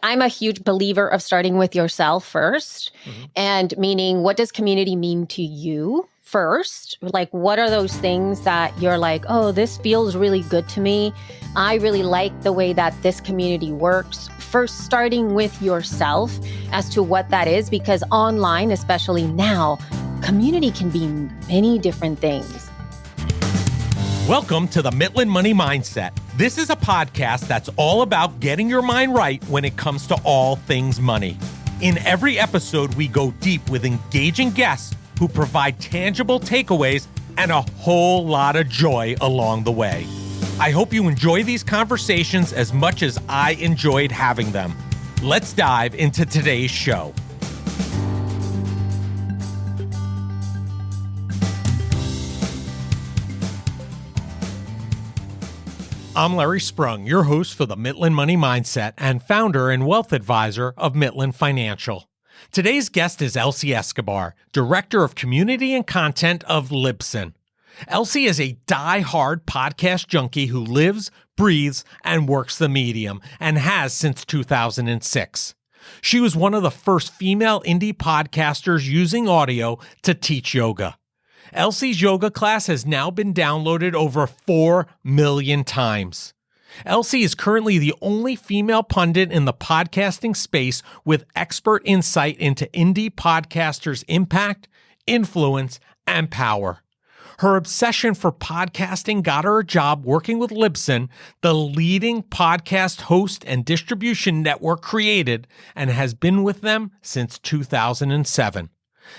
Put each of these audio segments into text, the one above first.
I'm a huge believer of starting with yourself first. And meaning, what does community mean to you first? Like, what are those things that you're like, oh, this feels really good to me. I really like the way that this community works. First, starting with yourself as to what that is, because online, especially now, community can be many different things. Welcome to the Midland Money Mindset. This is a podcast that's all about getting your mind right when it comes to all things money. In every episode, we go deep with engaging guests who provide tangible takeaways and a whole lot of joy along the way. I hope you enjoy these conversations as much as I enjoyed having them. Let's dive into today's show. I'm Larry Sprung, your host for the Midland Money Mindset and founder and wealth advisor of Midland Financial. Today's guest is Elsie Escobar, Director of Community and Content of Libsyn. Elsie is a die-hard podcast junkie who lives, breathes, and works the medium, and has since 2006. She was one of the first female indie podcasters using audio to teach yoga. Elsie's yoga class has now been downloaded over 4 million times. Elsie is currently the only female pundit in the podcasting space with expert insight into indie podcasters' impact, influence, and power. Her obsession for podcasting got her a job working with Libsyn, the leading podcast host and distribution network created, and has been with them since 2007.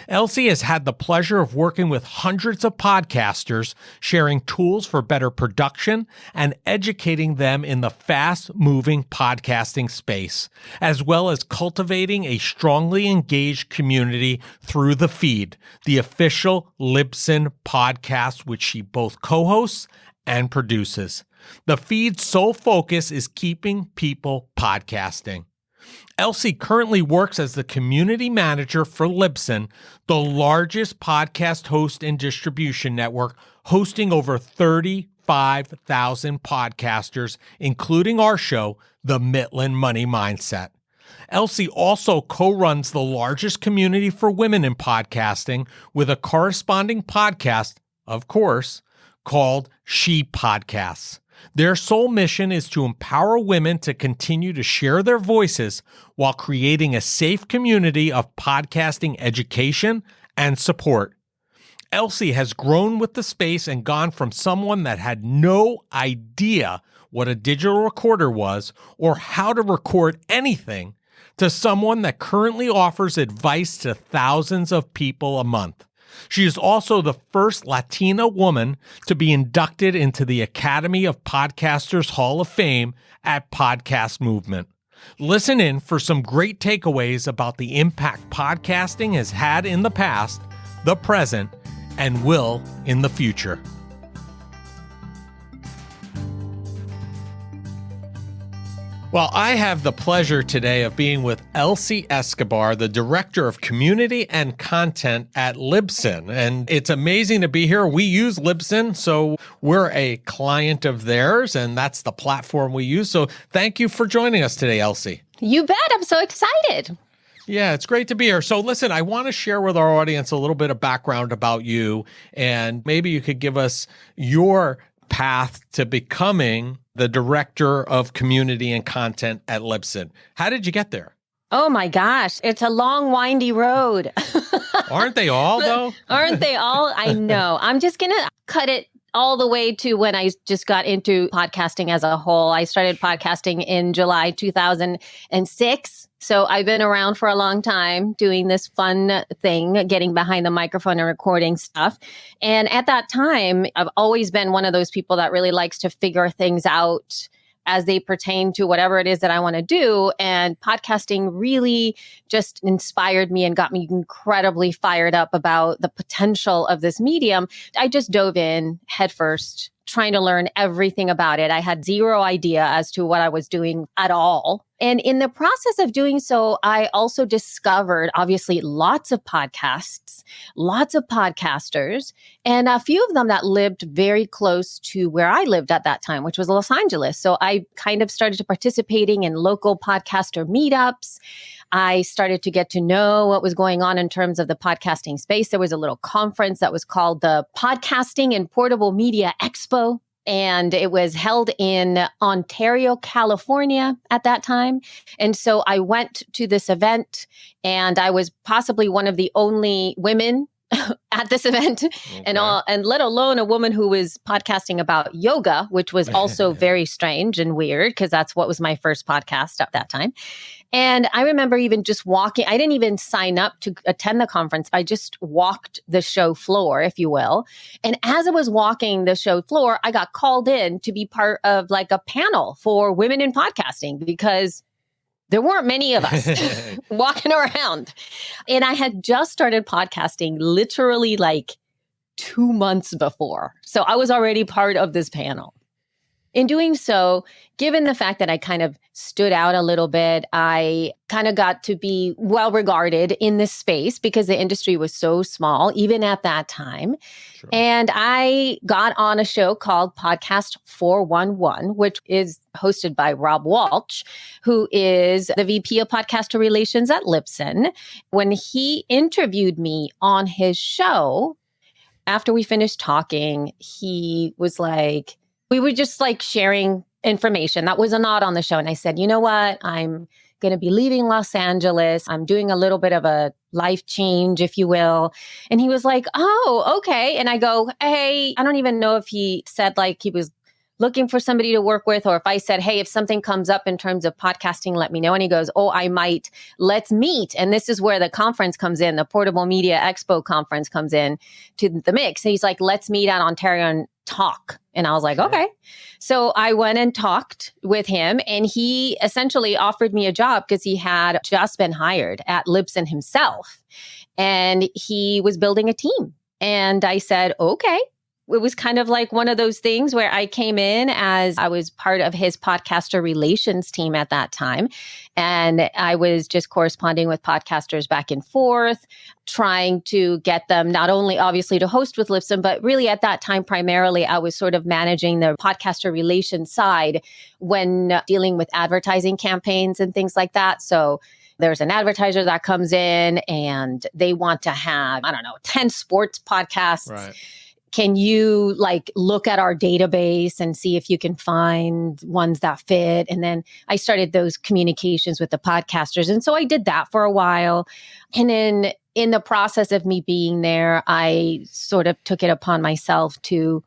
Elsie has had the pleasure of working with hundreds of podcasters, sharing tools for better production and educating them in the fast-moving podcasting space, as well as cultivating a strongly engaged community through The Feed, the official Libsyn podcast, which she both co-hosts and produces. The Feed's sole focus is keeping people podcasting. Elsie currently works as the community manager for Libsyn, the largest podcast host and distribution network, hosting over 35,000 podcasters, including our show, The Midland Money Mindset. Elsie also co-runs the largest community for women in podcasting with a corresponding podcast, of course, called She Podcasts. Their sole mission is to empower women to continue to share their voices while creating a safe community of podcasting education and support. Elsie has grown with the space and gone from someone that had no idea what a digital recorder was or how to record anything to someone that currently offers advice to thousands of people a month. She is also the first Latina woman to be inducted into the Academy of Podcasters Hall of Fame at Podcast Movement. Listen in for some great takeaways about the impact podcasting has had in the past, the present, and will in the future. Well, I have the pleasure today of being with Elsie Escobar, the Director of Community and Content at Libsyn. And it's amazing to be here. We use Libsyn, so we're a client of theirs, and that's the platform we use. So thank you for joining us today, Elsie. You bet. I'm so excited. Yeah, it's great to be here. So listen, I want to share with our audience a little bit of background about you, and maybe you could give us your path to becoming the Director of Community and Content at Libsyn. How did you get there? Oh my gosh, it's a long, windy road. Aren't they all, though? Aren't they all? I know. I'm just going to cut it all the way to when I just got into podcasting as a whole. I started podcasting in July 2006. So I've been around for a long time doing this fun thing, getting behind the microphone and recording stuff. And at that time, I've always been one of those people that really likes to figure things out as they pertain to whatever it is that I want to do. And podcasting really just inspired me and got me incredibly fired up about the potential of this medium. I just dove in headfirst trying to learn everything about it. I had zero idea as to what I was doing at all. And in the process of doing so, I also discovered, obviously, lots of podcasts, lots of podcasters, and a few of them that lived very close to where I lived at that time, which was Los Angeles. So I kind of started participating in local podcaster meetups. I started to get to know what was going on in terms of the podcasting space. There was a little conference that was called the Podcasting and Portable Media Expo. And it was held in Ontario, California at that time. And so I went to this event, and I was possibly one of the only women at this event, Okay. and let alone a woman who was podcasting about yoga, which was also very strange and weird because that's what was my first podcast at that time. And I remember even just walking, I didn't even sign up to attend the conference. I just walked the show floor, if you will. And as I was walking the show floor, I got called in to be part of like a panel for women in podcasting because there weren't many of us walking around. And I had just started podcasting literally like 2 months before. So I was already part of this panel. In doing so, given the fact that I kind of stood out a little bit, I kind of got to be well regarded in this space because the industry was so small, even at that time. Sure. And I got on a show called Podcast 411, which is hosted by Rob Walsh, who is the VP of Podcaster Relations at Libsyn. When he interviewed me on his show, after we finished talking, he was like, we were just like sharing information that was not on the show. And I said, you know what? I'm going to be leaving Los Angeles. I'm doing a little bit of a life change, if you will. And he was like, oh, okay. And I go, hey, I don't even know if he said like he was looking for somebody to work with, or if I said, hey, if something comes up in terms of podcasting, let me know. And he goes, oh, I might, let's meet. And this is where the conference comes in. The Portable Media Expo conference comes in to the mix. And he's like, let's meet at Ontario and talk. And I was like, okay. So I went and talked with him, and he essentially offered me a job because he had just been hired at Libsyn himself, and he was building a team. And I said, okay. It was kind of like one of those things where I came in as I was part of his podcaster relations team at that time. And I was just corresponding with podcasters back and forth, trying to get them not only obviously to host with Libsyn, but really at that time, primarily, I was sort of managing the podcaster relations side when dealing with advertising campaigns and things like that. So there's an advertiser that comes in and they want to have, 10 sports podcasts. Right. Can you like look at our database and see if you can find ones that fit? And then I started those communications with the podcasters. And so I did that for a while. And then in the process of me being there, I sort of took it upon myself to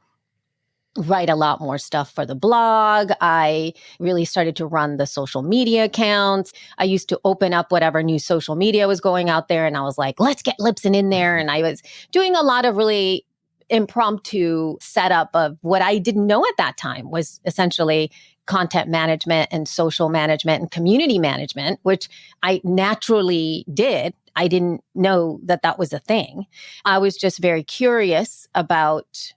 write a lot more stuff for the blog. I really started to run the social media accounts. I used to open up whatever new social media was going out there. And I was like, let's get Libsyn in there. And I was doing a lot of really impromptu setup of what I didn't know at that time was essentially content management and social management and community management, which I naturally did. I didn't know that that was a thing. I was just very curious about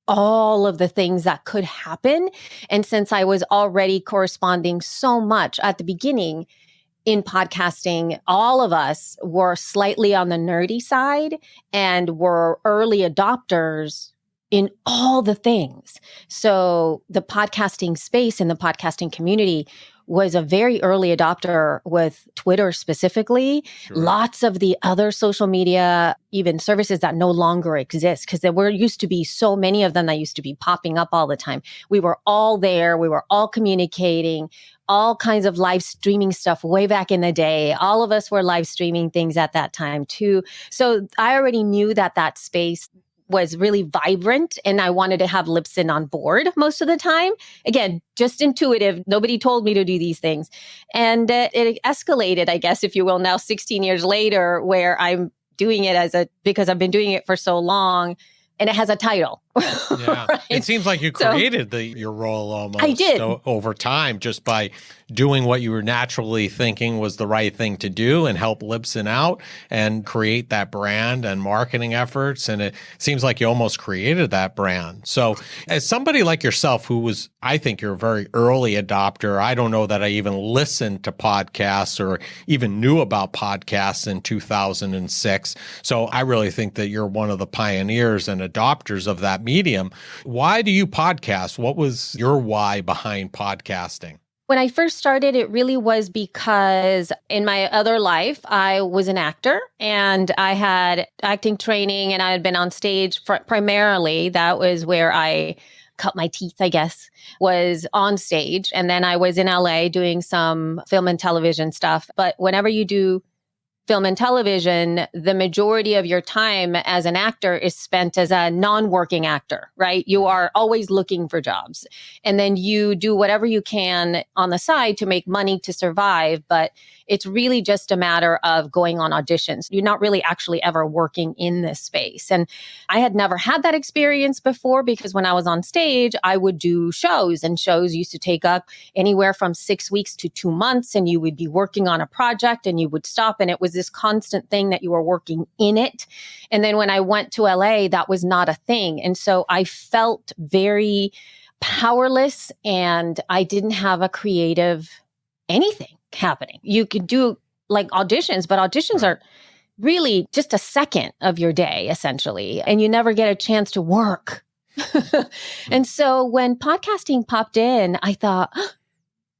all of the things that could happen. And since I was already corresponding so much at the beginning in podcasting, all of us were slightly on the nerdy side and were early adopters in all the things. So the podcasting space and the podcasting community was a very early adopter with Twitter specifically. Sure. Lots of the other social media, even services that no longer exist, because there used to be so many of them that used to be popping up all the time. We were all there. We were all communicating, all kinds of live streaming stuff way back in the day. All of us were live streaming things at that time too. So I already knew that that space was really vibrant, and I wanted to have Libsyn on board most of the time. Again, just intuitive. Nobody told me to do these things. And it escalated, I guess, if you will, now 16 years later, where I'm doing it because I've been doing it for so long, and it has a title. Yeah. Right? It seems like you So created your role almost I did. over time just by doing what you were naturally thinking was the right thing to do and help Libsyn out and create that brand and marketing efforts. And it seems like you almost created that brand. So as somebody like yourself, who was, I think you're a very early adopter. I don't know that I even listened to podcasts or even knew about podcasts in 2006. So I really think that you're one of the pioneers and adopters of that medium. Why do you podcast? What was your why behind podcasting? When I first started, it really was because in my other life, I was an actor and I had acting training and I had been on stage primarily. That was where I cut my teeth, I guess, was on stage. And then I was in LA doing some film and television stuff. But whenever you do film and television, the majority of your time as an actor is spent as a non-working actor, right? You are always looking for jobs. And then you do whatever you can on the side to make money to survive. But it's really just a matter of going on auditions. You're not really actually ever working in this space. And I had never had that experience before because when I was on stage, I would do shows, and shows used to take up anywhere from 6 weeks to 2 months. And you would be working on a project and you would stop. And it was this constant thing that you were working in it. And then when I went to LA, that was not a thing. And so I felt very powerless and I didn't have a creative anything happening. You could do like auditions, but auditions are really just a second of your day, essentially, and you never get a chance to work. And so when podcasting popped in, I thought,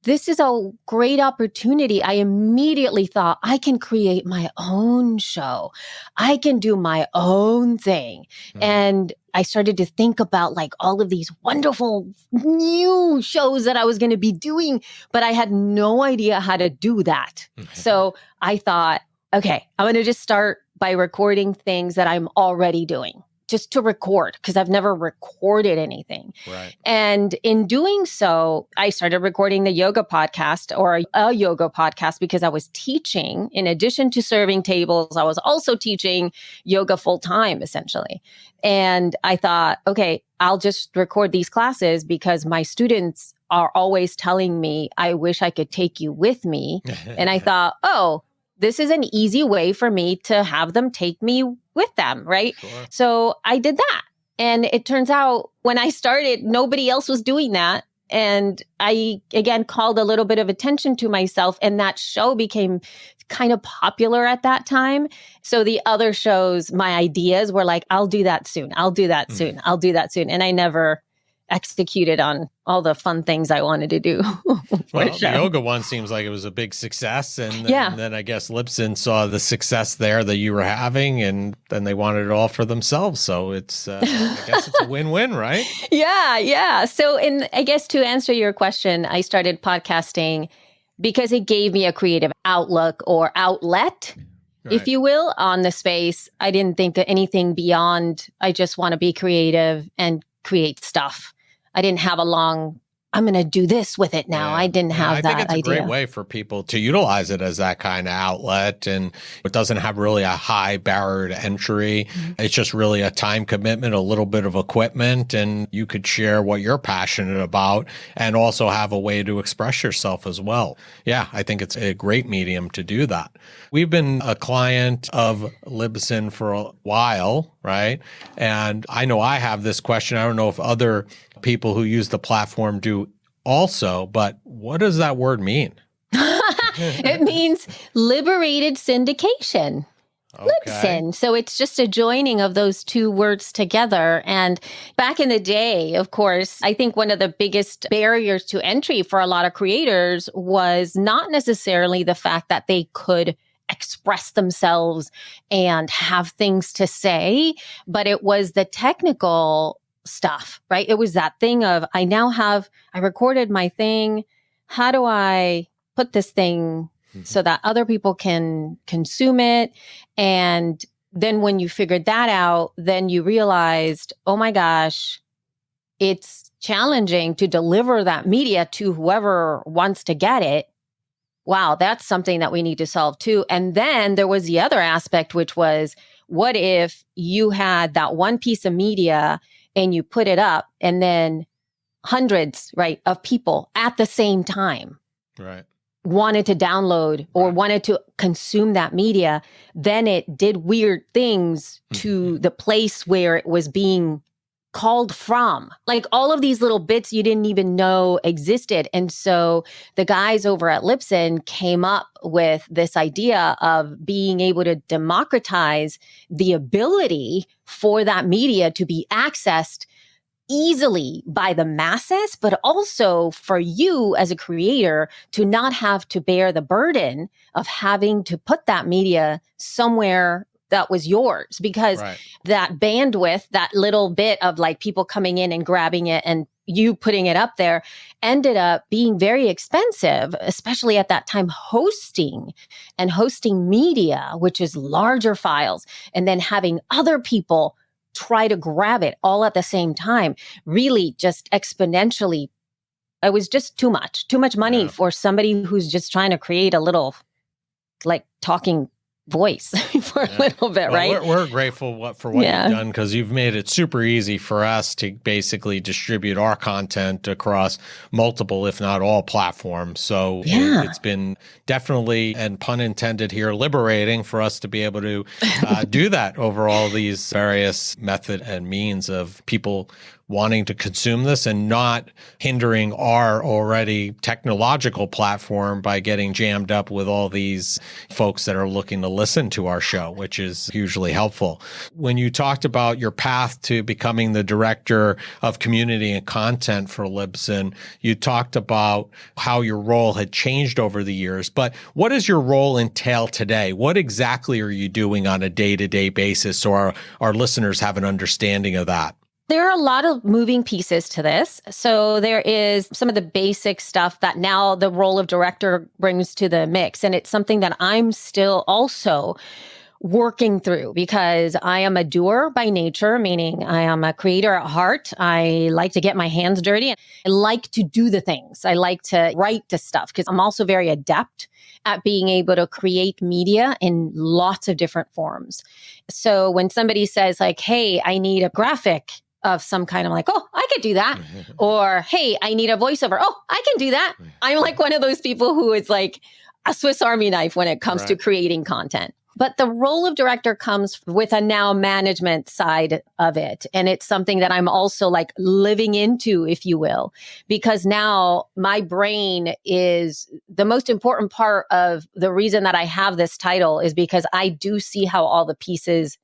this is a great opportunity. I immediately thought I can create my own show. I can do my own thing. And I started to think about like all of these wonderful new shows that I was going to be doing, but I had no idea how to do that. So I thought, okay, I'm going to just start by recording things that I'm already doing. Just to record, because I've never recorded anything. Right. And in doing so, I started recording the yoga podcast or a yoga podcast because I was teaching. In addition to serving tables, I was also teaching yoga full time, essentially. And I thought, okay, I'll just record these classes because my students are always telling me, I wish I could take you with me. And I thought, oh, this is an easy way for me to have them take me with them, right? Sure. So I did that. And it turns out when I started, nobody else was doing that. And I, again, called a little bit of attention to myself. And that show became kind of popular at that time. So the other shows, my ideas were like, I'll do that soon. I'll do that soon. I'll do that soon. And I never executed on all the fun things I wanted to do. Well, the yoga one seems like it was a big success. And then I guess Libsyn saw the success there that you were having, and then they wanted it all for themselves. So it's, I guess it's a win-win, right? Yeah. So I guess to answer your question, I started podcasting because it gave me a creative outlook or outlet, if you will, on the space. I didn't think of anything beyond, I just want to be creative and create stuff. I didn't have I'm going to do this with it now. I didn't have that idea. I think it's a great way for people to utilize it as that kind of outlet. And it doesn't have really a high barrier to entry. It's just really a time commitment, a little bit of equipment, and you could share what you're passionate about and also have a way to express yourself as well. Yeah, I think it's a great medium to do that. We've been a client of Libsyn for a while, right? And I know I have this question. I don't know if other people who use the platform do also, but what does that word mean? It means liberated syndication. Okay. Libsyn. So it's just a joining of those two words together. And back in the day, of course, I think one of the biggest barriers to entry for a lot of creators was not necessarily the fact that they could express themselves and have things to say, but it was the technical stuff, right? It was that thing of, I recorded my thing. How do I put this thing so that other people can consume it? And then when you figured that out, then you realized, oh my gosh, it's challenging to deliver that media to whoever wants to get it. Wow, that's something that we need to solve too. And then there was the other aspect, which was, what if you had that one piece of media and you put it up, and then hundreds, right, of people at the same time wanted to download or wanted to consume that media, then it did weird things to the place where it was being called from. Like all of these little bits you didn't even know existed. And so the guys over at Libsyn came up with this idea of being able to democratize the ability for that media to be accessed easily by the masses, but also for you as a creator to not have to bear the burden of having to put that media somewhere that was yours, because that bandwidth, that little bit of like people coming in and grabbing it and you putting it up there ended up being very expensive, especially at that time, hosting media, which is larger files, and then having other people try to grab it all at the same time, really just exponentially. It was just too much money for somebody who's just trying to create a little like talking voice for a little bit, right? We're grateful for what you've done, because you've made it super easy for us to basically distribute our content across multiple, if not all, platforms. So it's been definitely, and pun intended here, liberating for us to be able to do that over all these various method and means of people wanting to consume this and not hindering our already technological platform by getting jammed up with all these folks that are looking to listen to our show, which is hugely helpful. When you talked about your path to becoming the director of community and content for Libsyn, you talked about how your role had changed over the years, but what does your role entail today? What exactly are you doing on a day-to-day basis so our listeners have an understanding of that? There are a lot of moving pieces to this. So there is some of the basic stuff that now the role of director brings to the mix. And it's something that I'm still also working through, because I am a doer by nature, meaning I am a creator at heart. I like to get my hands dirty. I like to do the things. I like to write the stuff, because I'm also very adept at being able to create media in lots of different forms. So when somebody says like, hey, I need a graphic of some kind, I'm like, oh, I could do that. Or, hey, I need a voiceover. Oh, I can do that. I'm like one of those people who is like a Swiss Army knife when it comes to creating content. But the role of director comes with a now management side of it. And it's something that I'm also like living into, if you will, because now my brain is the most important part of the reason that I have this title, is because I do see how all the pieces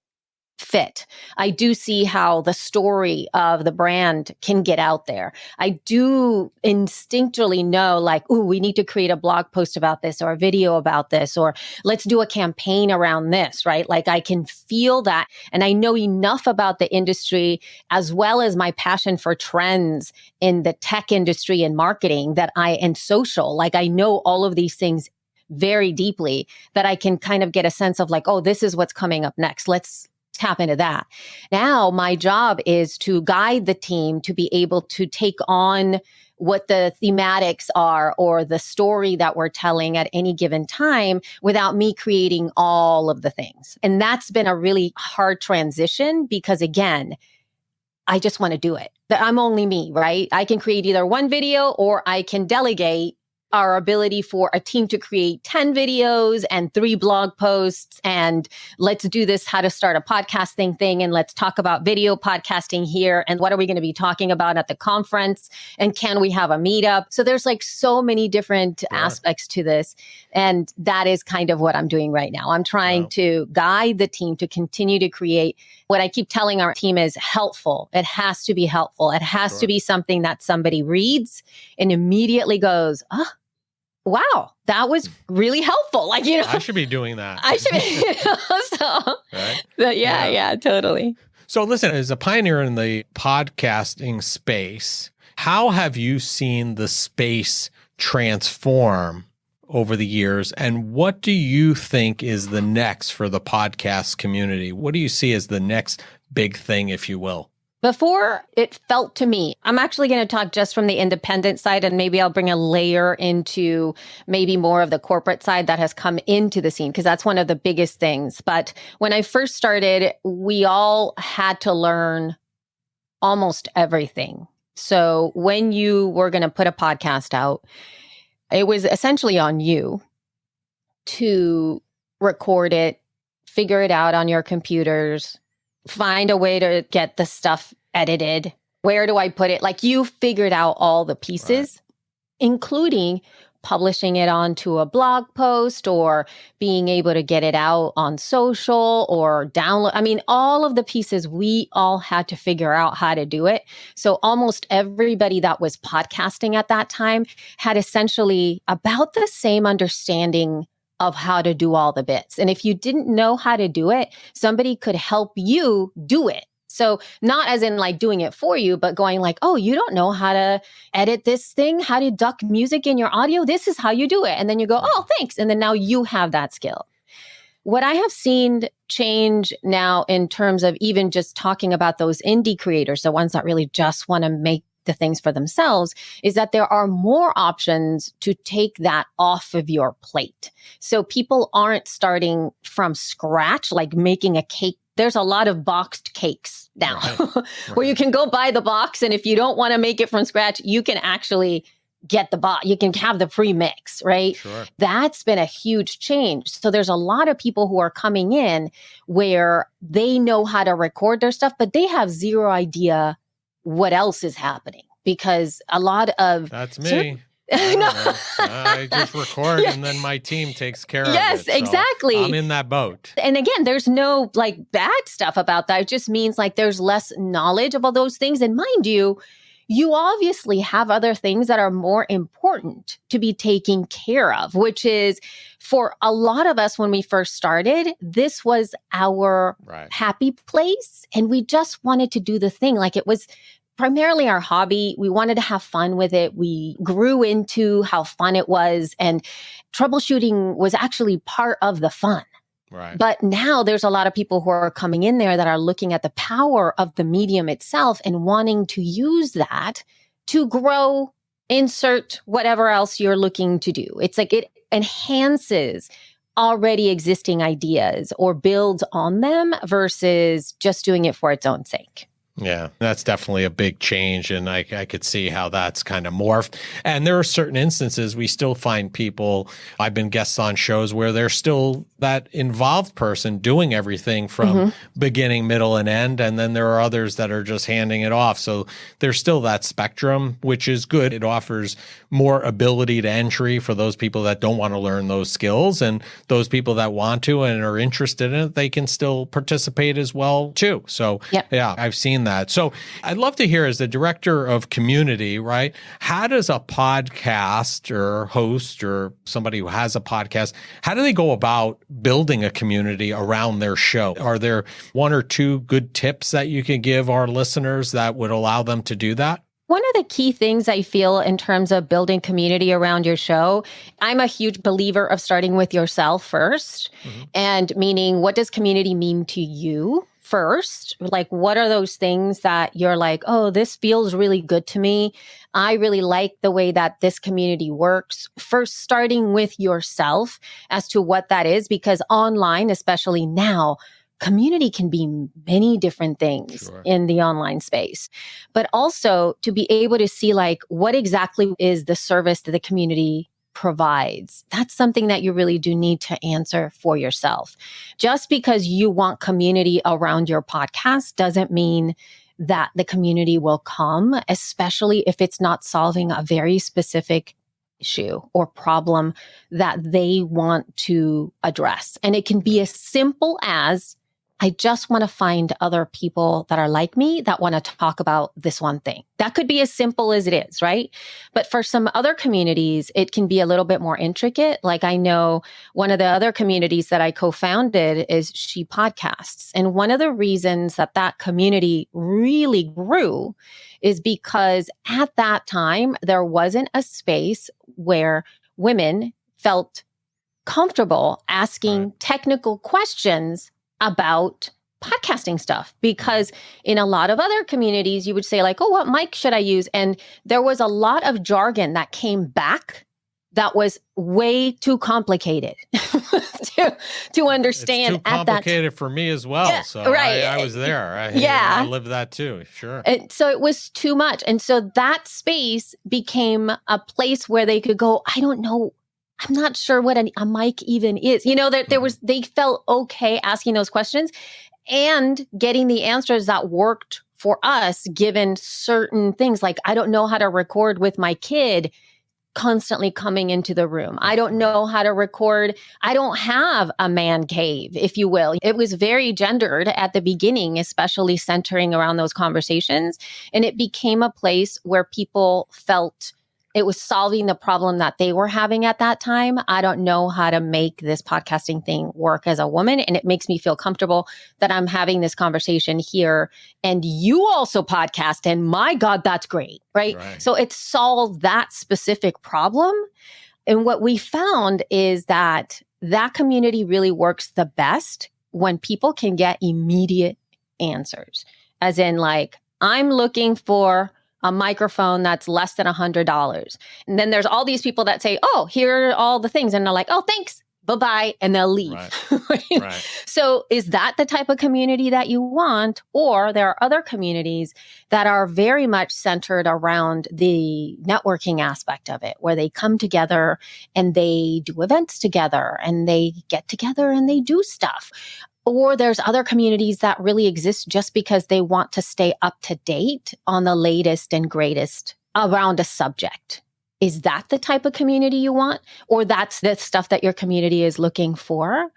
fit. I do see how the story of the brand can get out there. I do instinctually know like, ooh, we need to create a blog post about this or a video about this, or let's do a campaign around this, right? Like I can feel that. And I know enough about the industry as well as my passion for trends in the tech industry and marketing and social. Like I know all of these things very deeply that I can kind of get a sense of like, oh, this is what's coming up next. Let's tap into that. Now, my job is to guide the team to be able to take on what the thematics are or the story that we're telling at any given time without me creating all of the things. And that's been a really hard transition because, again, I just want to do it. I'm only me, right? I can create either one video or I can delegate our ability for a team to create 10 videos and 3 blog posts, and let's do this how to start a podcasting thing, and let's talk about video podcasting here, and what are we going to be talking about at the conference, and can we have a meetup? So there's like so many different aspects to this, and that is kind of what I'm doing right now. I'm trying to guide the team to continue to create what I keep telling our team is helpful. It has to be helpful. It has to be something that somebody reads and immediately goes, wow, that was really helpful. Like, I should be doing that. I should be. Yeah, totally. So listen, as a pioneer in the podcasting space, how have you seen the space transform over the years? And what do you think is the next for the podcast community? What do you see as the next big thing, if you will? Before it felt to me, I'm actually going to talk just from the independent side, and maybe I'll bring a layer into maybe more of the corporate side that has come into the scene, because that's one of the biggest things. But when I first started, we all had to learn almost everything. So when you were going to put a podcast out, it was essentially on you to record it, figure it out on your computers, find a way to get the stuff edited. Where do I put it? Like, you figured out all the pieces, including publishing it onto a blog post or being able to get it out on social or download. I mean, all of the pieces, we all had to figure out how to do it. So almost everybody that was podcasting at that time had essentially about the same understanding of how to do all the bits. And if you didn't know how to do it, somebody could help you do it. So not as in like doing it for you, but going like, oh, you don't know how to edit this thing, how to duck music in your audio. This is how you do it. And then you go, oh, thanks. And then now you have that skill. What I have seen change now in terms of even just talking about those indie creators, the ones that really just want to make the things for themselves, is that there are more options to take that off of your plate. So people aren't starting from scratch, like making a cake. There's a lot of boxed cakes now where you can go buy the box. And if you don't want to make it from scratch, you can actually get the box. You can have the pre-mix, right? Sure. That's been a huge change. So there's a lot of people who are coming in where they know how to record their stuff, but they have zero idea what else is happening, because a lot of... That's me. I just record and then my team takes care of it. Yes, So exactly. I'm in that boat. And again, there's no like bad stuff about that. It just means like there's less knowledge of all those things. And mind you, you obviously have other things that are more important to be taken care of, which is for a lot of us when we first started, this was our happy place. And we just wanted to do the thing. Like, it was primarily our hobby. We wanted to have fun with it. We grew into how fun it was. And troubleshooting was actually part of the fun. Right. But now there's a lot of people who are coming in there that are looking at the power of the medium itself and wanting to use that to grow, insert whatever else you're looking to do. It's like it enhances already existing ideas or builds on them versus just doing it for its own sake. Yeah, that's definitely a big change. And I could see how that's kind of morphed. And there are certain instances we still find people, I've been guests on shows where there's still that involved person doing everything from beginning, middle, and end. And then there are others that are just handing it off. So there's still that spectrum, which is good. It offers more ability to entry for those people that don't want to learn those skills. And those people that want to and are interested in it, they can still participate as well, too. So yeah, I've seen that. So I'd love to hear, as the director of community, right? How does a podcast or host or somebody who has a podcast, how do they go about building a community around their show? Are there one or two good tips that you can give our listeners that would allow them to do that? One of the key things I feel in terms of building community around your show, I'm a huge believer of starting with yourself first. And meaning, what does community mean to you first? Like, what are those things that you're like, oh, this feels really good to me. I really like the way that this community works. First, starting with yourself as to what that is, because online, especially now, community can be many different things in the online space, but also to be able to see like what exactly is the service that the community provides. That's something that you really do need to answer for yourself. Just because you want community around your podcast doesn't mean that the community will come, especially if it's not solving a very specific issue or problem that they want to address. And it can be as simple as, I just want to find other people that are like me that want to talk about this one thing. That could be as simple as it is, right? But for some other communities, it can be a little bit more intricate. Like, I know one of the other communities that I co-founded is She Podcasts. And one of the reasons that that community really grew is because at that time, there wasn't a space where women felt comfortable asking technical questions about podcasting stuff, because in a lot of other communities, you would say like, oh, what mic should I use? And there was a lot of jargon that came back that was way too complicated to understand it's too at that time. complicated for me as well. Yeah, So right. I was there. Yeah. I lived that too. Sure. And so it was too much. And so that space became a place where they could go, I don't know. I'm not sure what a mic even is. They felt okay asking those questions and getting the answers that worked for us, given certain things. Like, I don't know how to record with my kid constantly coming into the room. I don't know how to record. I don't have a man cave, if you will. It was very gendered at the beginning, especially centering around those conversations. And it became a place where people felt it was solving the problem that they were having at that time. I don't know how to make this podcasting thing work as a woman. And it makes me feel comfortable that I'm having this conversation here. And you also podcast. And my God, that's great. Right. So it solved that specific problem. And what we found is that community really works the best when people can get immediate answers. As in, like, I'm looking for a microphone that's less than $100. And then there's all these people that say, oh, here are all the things. And they're like, oh, thanks. Bye-bye. And they'll leave. Right. So is that the type of community that you want? Or there are other communities that are very much centered around the networking aspect of it, where they come together and they do events together and they get together and they do stuff. Or there's other communities that really exist just because they want to stay up to date on the latest and greatest around a subject. Is that the type of community you want? Or that's the stuff that your community is looking for?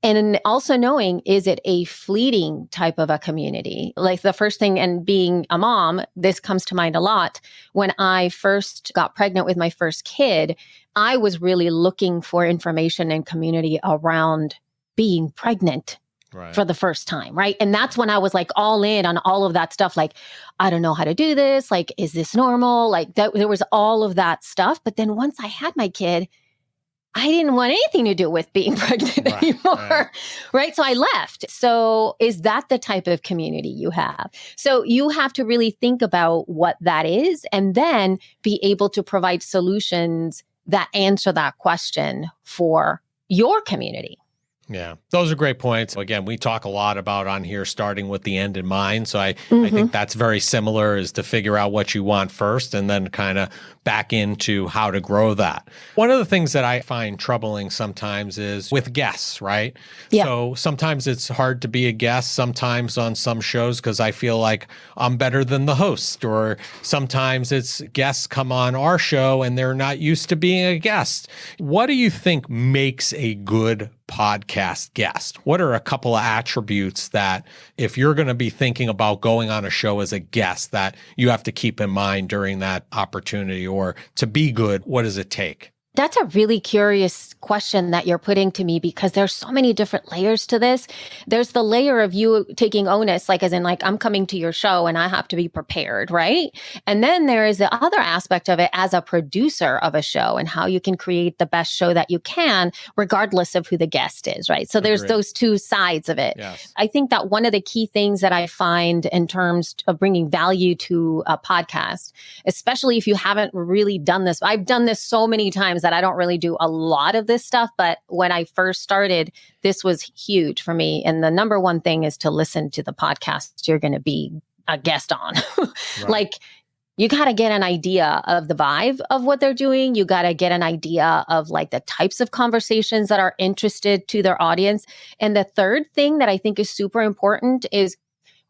And also knowing, is it a fleeting type of a community? Like the first thing, and being a mom, this comes to mind a lot. When I first got pregnant with my first kid, I was really looking for information and community around being pregnant. For the first time, right? And that's when I was like all in on all of that stuff. Like, I don't know how to do this. Like, is this normal? Like, there was all of that stuff. But then once I had my kid, I didn't want anything to do with being pregnant anymore, right? So I left. So is that the type of community you have? So you have to really think about what that is and then be able to provide solutions that answer that question for your community. Yeah, those are great points. Again, we talk a lot about on here starting with the end in mind. So I think that's very similar, is to figure out what you want first and then kind of back into how to grow that. One of the things that I find troubling sometimes is with guests, right? Yeah. So sometimes it's hard to be a guest, sometimes on some shows, because I feel like I'm better than the host, or sometimes it's guests come on our show and they're not used to being a guest. What do you think makes a good podcast guest? What are a couple of attributes that, if you're going to be thinking about going on a show as a guest, that you have to keep in mind during that opportunity? Or to be good, what does it take? That's a really curious question that you're putting to me, because there's so many different layers to this. There's the layer of you taking onus, like as in like, I'm coming to your show and I have to be prepared, right? And then there is the other aspect of it as a producer of a show and how you can create the best show that you can, regardless of who the guest is, right? So there's those two sides of it. Yes. I think that one of the key things that I find in terms of bringing value to a podcast, especially if you haven't really done this, I've done this so many times that I don't really do a lot of this stuff. But when I first started, this was huge for me. And the number one thing is to listen to the podcast you're going to be a guest on. Like, you got to get an idea of the vibe of what they're doing. You got to get an idea of like the types of conversations that are interested to their audience. And the third thing that I think is super important is,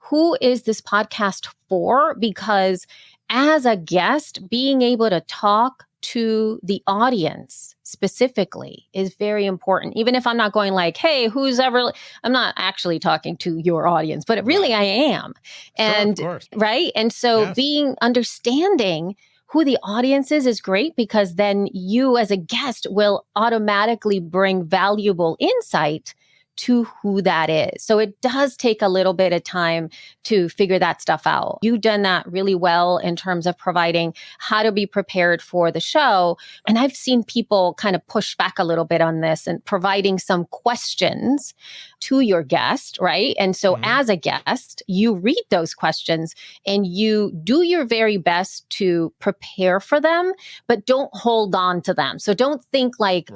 who is this podcast for? Because as a guest, being able to talk to the audience specifically is very important. Even if I'm not going like, hey, I'm not actually talking to your audience, but really I am. And right. And so understanding who the audience is great, because then you as a guest will automatically bring valuable insight to who that is. So it does take a little bit of time to figure that stuff out. You've done that really well in terms of providing how to be prepared for the show. And I've seen people kind of push back a little bit on this and providing some questions to your guest, right? And so as a guest, you read those questions and you do your very best to prepare for them, but don't hold on to them. So don't think like,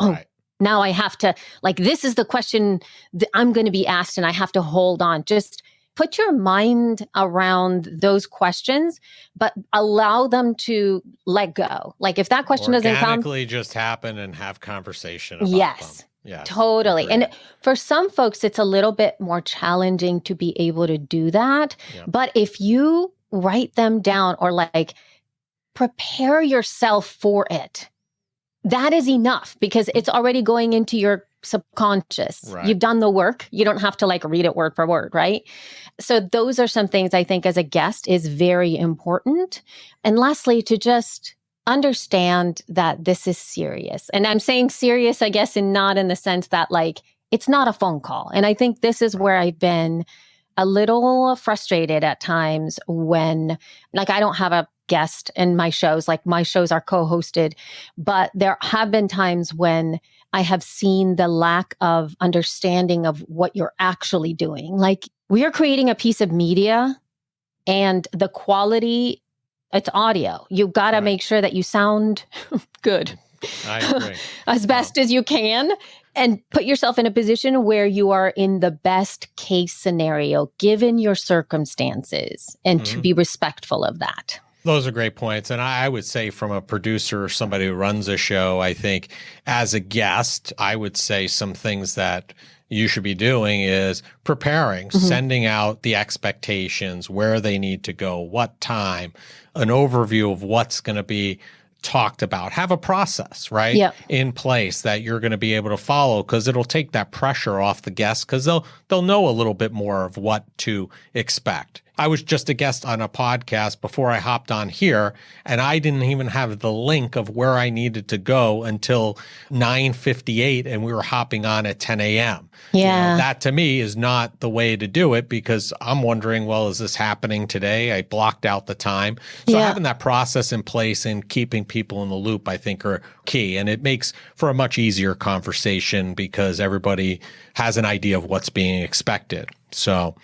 now I have to, like, this is the question that I'm going to be asked and I have to hold on. Just put your mind around those questions, but allow them to let go. Like if that question doesn't come, organically just happen and have conversation about yes, them. Yes, totally. agreed. And for some folks, it's a little bit more challenging to be able to do that. Yeah. But if you write them down or like prepare yourself for it, that is enough because it's already going into your subconscious. Right. You've done the work. You don't have to like read it word for word, right? So those are some things I think as a guest is very important. And lastly, to just understand that this is serious. And I'm saying serious, I guess, and not in the sense that like it's not a phone call. And I think this is where I've been a little frustrated at times when like I don't have a guest in my shows, like my shows are co-hosted, but there have been times when I have seen the lack of understanding of what you're actually doing. Like we are creating a piece of media and the quality, it's audio. You've got to make sure that you sound good. I agree. As best as you can. And put yourself in a position where you are in the best case scenario, given your circumstances, and to be respectful of that. Those are great points. And I would say from a producer or somebody who runs a show, I think as a guest, I would say some things that you should be doing is preparing, sending out the expectations, where they need to go, what time, an overview of what's going to be talked about. Have a process, right? Yep. In place that you're going to be able to follow because it'll take that pressure off the guests because they'll know a little bit more of what to expect. I was just a guest on a podcast before I hopped on here, and I didn't even have the link of where I needed to go until 9:58, and we were hopping on at 10 a.m. Yeah. That to me is not the way to do it because I'm wondering, well, is this happening today? I blocked out the time. So having that process in place and keeping people in the loop, I think, are key. And it makes for a much easier conversation because everybody has an idea of what's being expected. So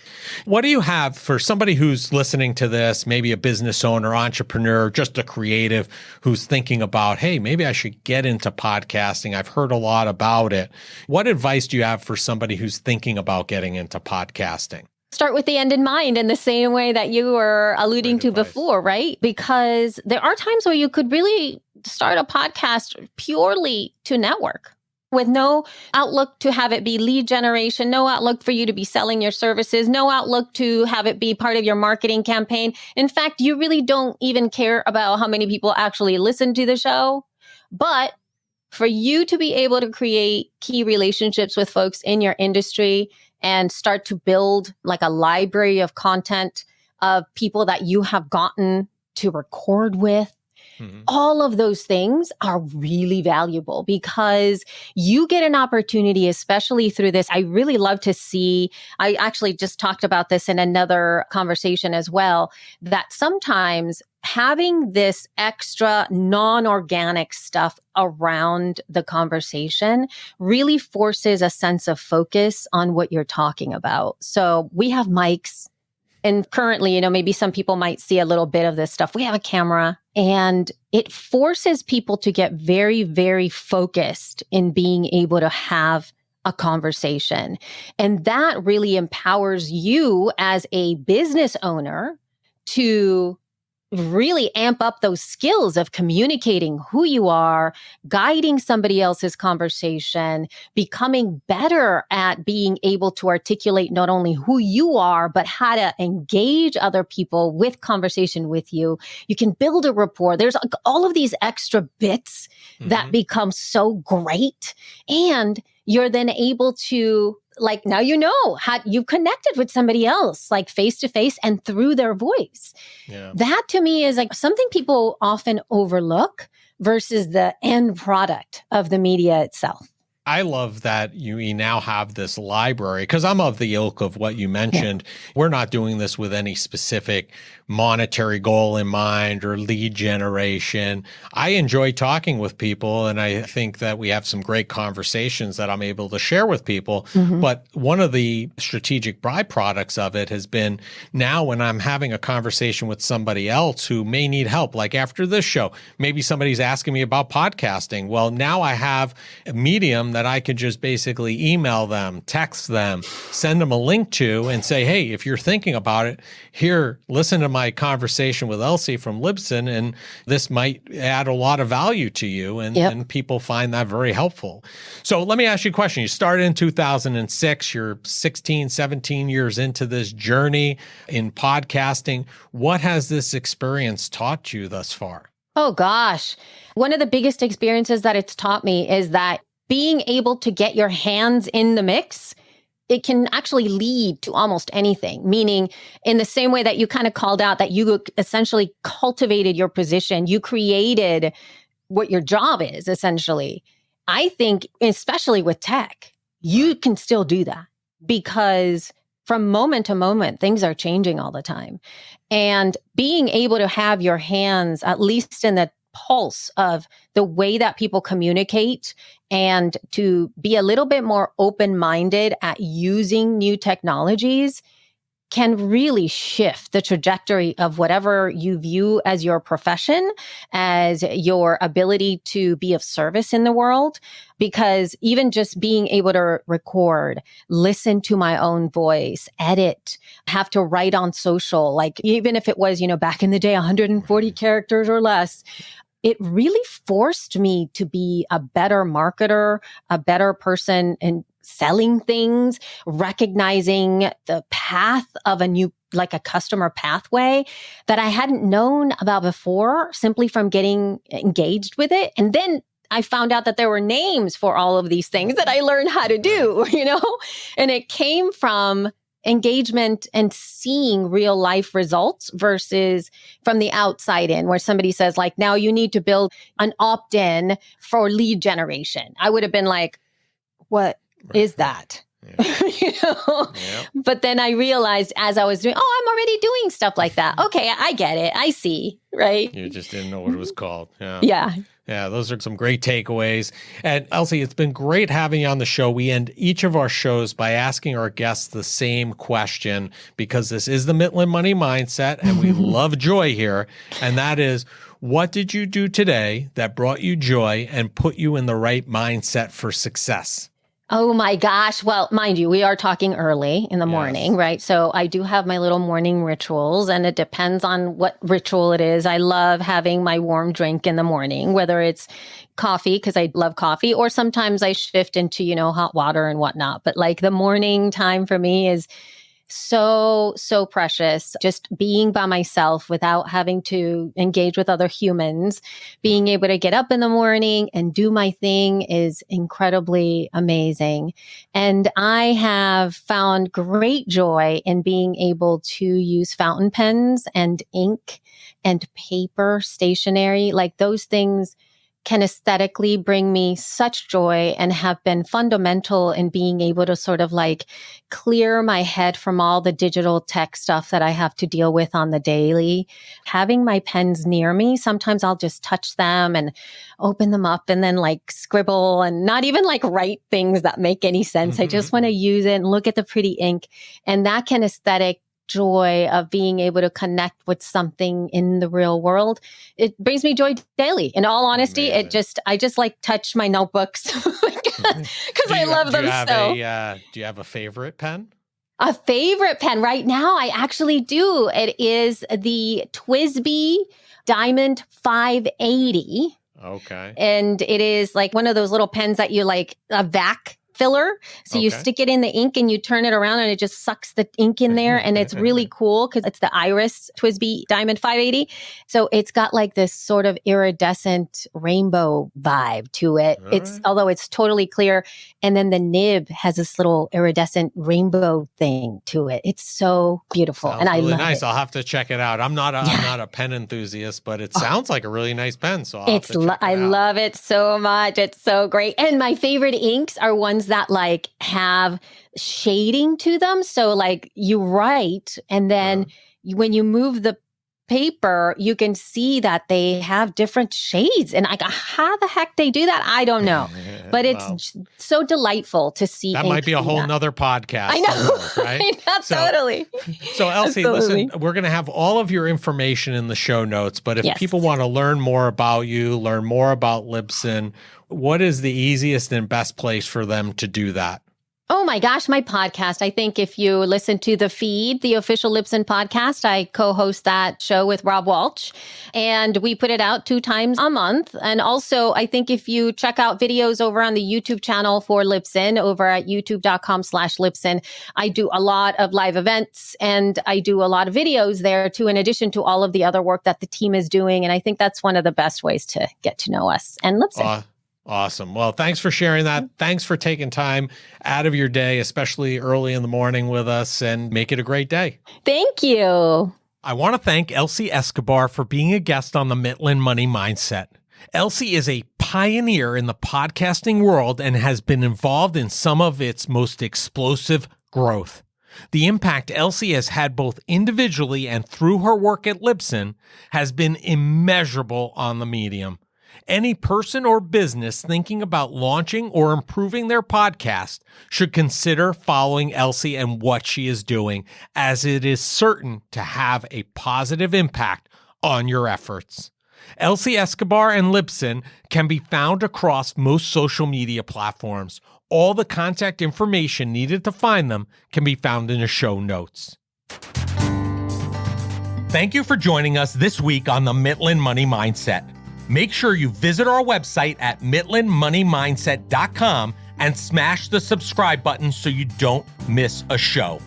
what do you have for somebody who's listening to this, maybe a business owner, entrepreneur, just a creative who's thinking about, hey, maybe I should get into podcasting. I've heard a lot about it. What advice do you have for somebody who's thinking about getting into podcasting? Start with the end in mind in the same way that you were alluding to before, right? Because there are times where you could really start a podcast purely to network, with no outlook to have it be lead generation, no outlook for you to be selling your services, no outlook to have it be part of your marketing campaign. In fact, you really don't even care about how many people actually listen to the show. But for you to be able to create key relationships with folks in your industry and start to build like a library of content of people that you have gotten to record with, all of those things are really valuable because you get an opportunity, especially through this. I really love to see, I actually just talked about this in another conversation as well, that sometimes having this extra non-organic stuff around the conversation really forces a sense of focus on what you're talking about. So we have mics. And currently, maybe some people might see a little bit of this stuff. We have a camera and it forces people to get very, very focused in being able to have a conversation. And that really empowers you as a business owner to really amp up those skills of communicating who you are, guiding somebody else's conversation, becoming better at being able to articulate not only who you are, but how to engage other people with conversation with you. You can build a rapport. There's all of these extra bits that become so great. And you're then able to, like, now how you've connected with somebody else, like face to face and through their voice. Yeah. That to me is like something people often overlook versus the end product of the media itself. I love that you now have this library because I'm of the ilk of what you mentioned. Yeah. We're not doing this with any specific monetary goal in mind or lead generation. I enjoy talking with people, and I think that we have some great conversations that I'm able to share with people. But one of the strategic byproducts of it has been now when I'm having a conversation with somebody else who may need help, like after this show, maybe somebody's asking me about podcasting. Well, now I have a medium them that I could just basically email them, text them, send them a link to and say, hey, if you're thinking about it, here, listen to my conversation with Elsie from Libsyn, and this might add a lot of value to you. And people find that very helpful. So let me ask you a question. You started in 2006. You're 16, 17 years into this journey in podcasting. What has this experience taught you thus far? Oh, gosh. One of the biggest experiences that it's taught me is that being able to get your hands in the mix, it can actually lead to almost anything. Meaning, in the same way that you kind of called out that you essentially cultivated your position, you created what your job is, essentially. I think, especially with tech, you can still do that because from moment to moment, things are changing all the time. And being able to have your hands, at least in the pulse of the way that people communicate, and to be a little bit more open-minded at using new technologies can really shift the trajectory of whatever you view as your profession, as your ability to be of service in the world. Because even just being able to record, listen to my own voice, edit, have to write on social, like even if it was, back in the day, 140 characters or less, it really forced me to be a better marketer, a better person in selling things, recognizing the path of a new, like a customer pathway that I hadn't known about before, simply from getting engaged with it. And then I found out that there were names for all of these things that I learned how to do, and it came from engagement and seeing real life results versus from the outside in, where somebody says like, now you need to build an opt-in for lead generation. I would have been like, what is that? Yeah. But then I realized as I was doing, I'm already doing stuff like that. Okay, I get it. I see, right? You just didn't know what it was called. Yeah. Yeah, those are some great takeaways. And Elsie, it's been great having you on the show. We end each of our shows by asking our guests the same question, because this is the Mitlin Money Mindset, and we love joy here. And that is, what did you do today that brought you joy and put you in the right mindset for success? Oh my gosh. Well, mind you, we are talking early in the morning, right? So I do have my little morning rituals, and it depends on what ritual it is. I love having my warm drink in the morning, whether it's coffee, because I love coffee, or sometimes I shift into, hot water and whatnot. But like the morning time for me is so precious. Just being by myself without having to engage with other humans, being able to get up in the morning and do my thing is incredibly amazing. And I have found great joy in being able to use fountain pens and ink and paper stationery. Like those things can aesthetically bring me such joy and have been fundamental in being able to sort of like clear my head from all the digital tech stuff that I have to deal with on the daily. Having my pens near me, sometimes I'll just touch them and open them up and then like scribble and not even like write things that make any sense. I just want to use it and look at the pretty ink. And that can aesthetic joy of being able to connect with something in the real world. It brings me joy daily. In all honesty, Amazing. I just like touch my notebooks because I love them so. Do you have a favorite pen? A favorite pen right now? I actually do. It is the TWSBI Diamond 580. Okay. And it is like one of those little pens that you like a vac filler. So you stick it in the ink and you turn it around and it just sucks the ink in there. And it's really cool because it's the Iris TWSBI Diamond 580. So it's got like this sort of iridescent rainbow vibe to it. Although it's totally clear. And then the nib has this little iridescent rainbow thing to it. It's so beautiful. Sounds and I really love nice. it. I'll have to check it out. I'm not a pen enthusiast, but it sounds like a really nice pen. So I love it so much. It's so great. And my favorite inks are ones that like have shading to them. So like you write and then when you move the paper, you can see that they have different shades. And like how the heck they do that, I don't know. but it's so delightful to see. That might be a whole nother podcast. I know, right? Totally. So Elsie, Absolutely. listen, we're going to have all of your information in the show notes, but if Yes. people want to learn more about you, learn more about Libsyn, what is the easiest and best place for them to do that? Oh my gosh, my podcast. I think if you listen to the feed, the official Libsyn podcast, I co-host that show with Rob Walsh, and we put it out 2 times a month. And also, I think if you check out videos over on the YouTube channel for Libsyn over at youtube.com/Libsyn, I do a lot of live events and I do a lot of videos there too, in addition to all of the other work that the team is doing. And I think that's one of the best ways to get to know us and Libsyn. Awesome. Well, thanks for sharing that. Thanks for taking time out of your day, especially early in the morning with us, and make it a great day. Thank you. I want to thank Elsie Escobar for being a guest on the Mitlin Money Mindset. Elsie is a pioneer in the podcasting world and has been involved in some of its most explosive growth. The impact Elsie has had both individually and through her work at Libsyn has been immeasurable on the medium. Any person or business thinking about launching or improving their podcast should consider following Elsie and what she is doing, as it is certain to have a positive impact on your efforts. Elsie Escobar and Libsyn can be found across most social media platforms. All the contact information needed to find them can be found in the show notes. Thank you for joining us this week on the Mitlin Money Mindset. Make sure you visit our website at mitlinmoneymindset.com and smash the subscribe button so you don't miss a show.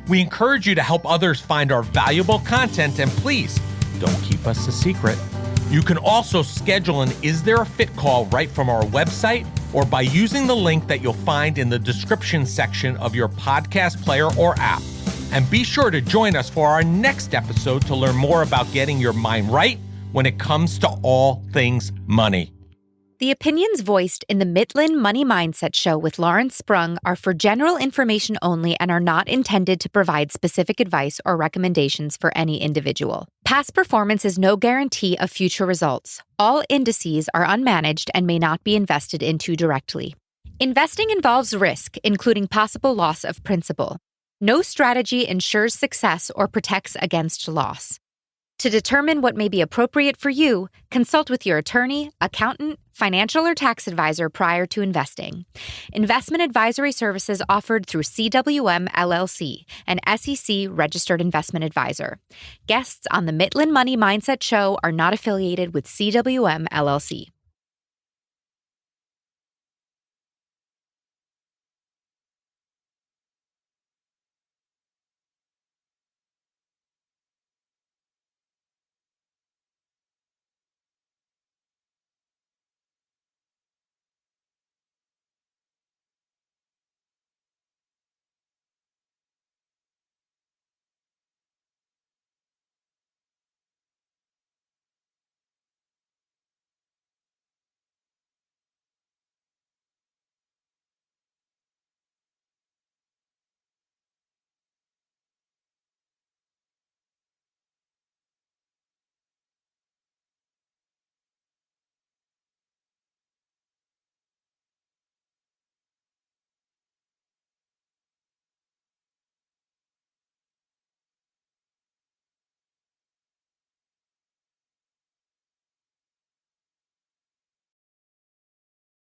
We encourage you to help others find our valuable content, and please don't keep us a secret. You can also schedule an Is There a Fit call right from our website or by using the link that you'll find in the description section of your podcast player or app. And be sure to join us for our next episode to learn more about getting your mind right when it comes to all things money. The opinions voiced in the Mitlin Money Mindset Show with Lawrence Sprung are for general information only and are not intended to provide specific advice or recommendations for any individual. Past performance is no guarantee of future results. All indices are unmanaged and may not be invested into directly. Investing involves risk, including possible loss of principal. No strategy ensures success or protects against loss. To determine what may be appropriate for you, consult with your attorney, accountant, financial or tax advisor prior to investing. Investment advisory services offered through CWM LLC, an SEC-registered investment advisor. Guests on the Mitlin Money Mindset Show are not affiliated with CWM LLC.